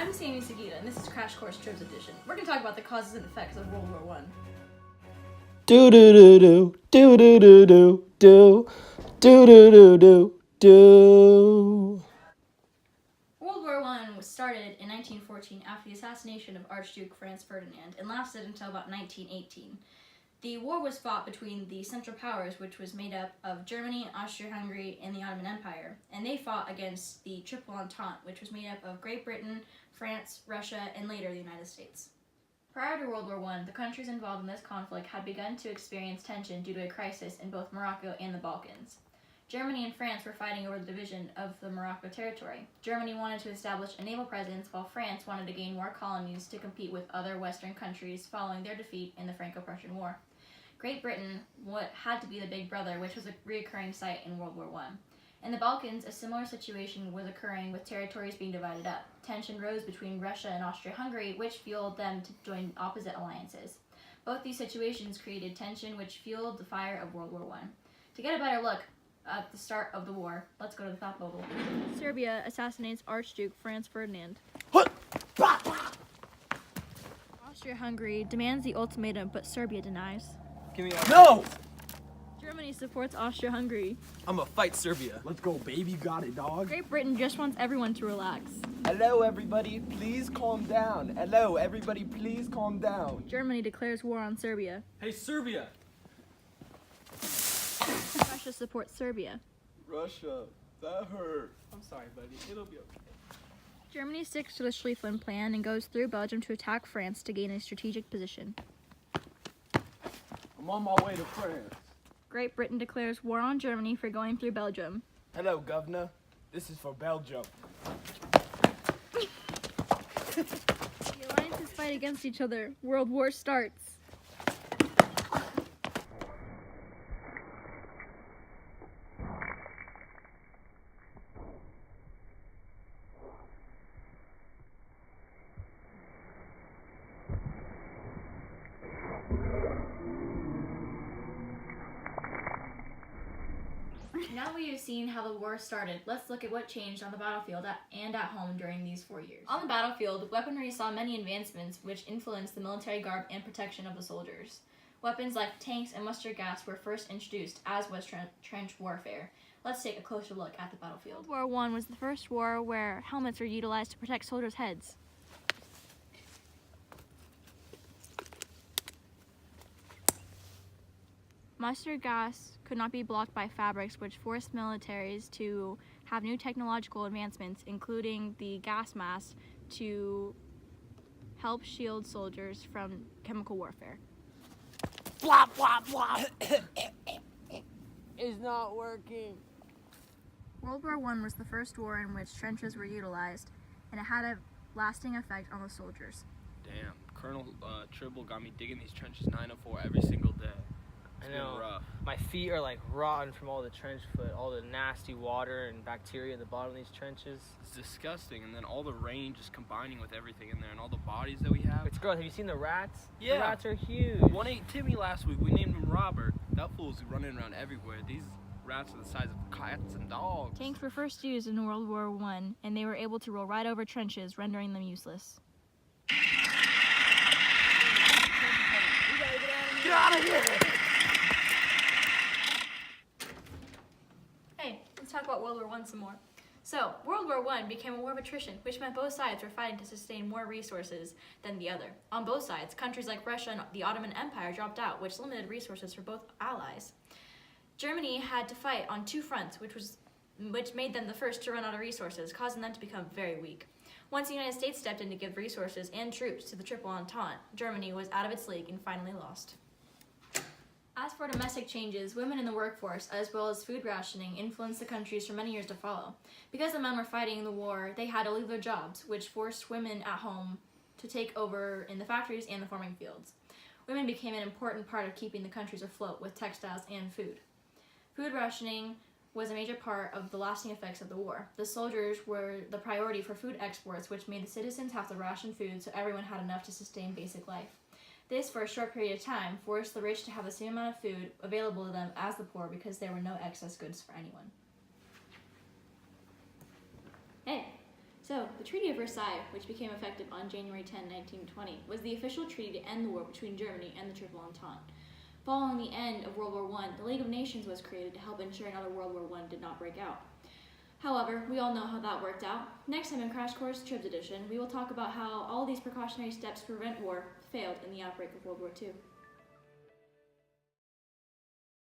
I'm Sammy Sagita, and this is Crash Course Trivs Edition. We're going to talk about the causes and effects of World War I. Do do do do do do do do do do do do do. World War I was started in 1914 after the assassination of Archduke Franz Ferdinand and lasted until about 1918. The war was fought between the Central Powers, which was made up of Germany, Austria-Hungary, and the Ottoman Empire, and they fought against the Triple Entente, which was made up of Great Britain, France, Russia, and later the United States. Prior to World War I, the countries involved in this conflict had begun to experience tension due to a crisis in both Morocco and the Balkans. Germany and France were fighting over the division of the Morocco territory. Germany wanted to establish a naval presence, while France wanted to gain more colonies to compete with other Western countries following their defeat in the Franco-Prussian War. Great Britain had to be the big brother, which was a reoccurring sight in World War I. In the Balkans, a similar situation was occurring with territories being divided up. Tension rose between Russia and Austria-Hungary, which fueled them to join opposite alliances. Both these situations created tension, which fueled the fire of World War I. To get a better look at the start of the war, let's go to the thought bubble. Serbia assassinates Archduke Franz Ferdinand. Austria-Hungary demands the ultimatum, but Serbia denies. Give me No! Germany supports Austria-Hungary. I'm gonna fight Serbia. Let's go, baby. Got it, dog. Great Britain just wants everyone to relax. Hello, everybody. Please calm down. Hello, everybody. Please calm down. Germany declares war on Serbia. Hey, Serbia. Russia supports Serbia. Russia, that hurt. I'm sorry, buddy. It'll be okay. Germany sticks to the Schlieffen Plan and goes through Belgium to attack France to gain a strategic position. I'm on my way to France. Great Britain declares war on Germany for going through Belgium. Hello, Governor. This is for Belgium. The alliances fight against each other. World War starts. Now that we have seen how the war started, let's look at what changed on the battlefield and at home during these 4 years. On the battlefield, weaponry saw many advancements which influenced the military garb and protection of the soldiers. Weapons like tanks and mustard gas were first introduced, as was trench warfare. Let's take a closer look at the battlefield. World War I was the first war where helmets were utilized to protect soldiers' heads. Mustard gas could not be blocked by fabrics, which forced militaries to have new technological advancements, including the gas mask, to help shield soldiers from chemical warfare. Flop, flop, flop. It's not working. World War I was the first war in which trenches were utilized, and it had a lasting effect on the soldiers. Damn, Colonel Tribble got me digging these trenches 904 every single day. It's I know. been rough. My feet are like rotten from all the trench foot, all the nasty water and bacteria at the bottom of these trenches. It's disgusting, and then all the rain just combining with everything in there, and all the bodies that we have. It's gross. Have you seen the rats? Yeah. The rats are huge. One ate Timmy last week. We named him Robert. That fool's running around everywhere. These rats are the size of cats and dogs. Tanks were first used in World War I, and they were able to roll right over trenches, rendering them useless. Get out of here! Hey, let's talk about World War I some more. So, World War I became a war of attrition, which meant both sides were fighting to sustain more resources than the other. On both sides, countries like Russia and the Ottoman Empire dropped out, which limited resources for both allies. Germany had to fight on two fronts, which made them the first to run out of resources, causing them to become very weak. Once the United States stepped in to give resources and troops to the Triple Entente, Germany was out of its league and finally lost. As for domestic changes, women in the workforce, as well as food rationing, influenced the countries for many years to follow. Because the men were fighting the war, they had to leave their jobs, which forced women at home to take over in the factories and the farming fields. Women became an important part of keeping the countries afloat with textiles and food. Food rationing was a major part of the lasting effects of the war. The soldiers were the priority for food exports, which made the citizens have to ration food so everyone had enough to sustain basic life. This, for a short period of time, forced the rich to have the same amount of food available to them as the poor because there were no excess goods for anyone. Hey, So, the Treaty of Versailles, which became effective on January 10, 1920, was the official treaty to end the war between Germany and the Triple Entente. Following the end of World War I, the League of Nations was created to help ensure another World War I did not break out. However, we all know how that worked out. Next time in Crash Course Tribs Edition, we will talk about how all these precautionary steps to prevent war failed in the outbreak of World War II.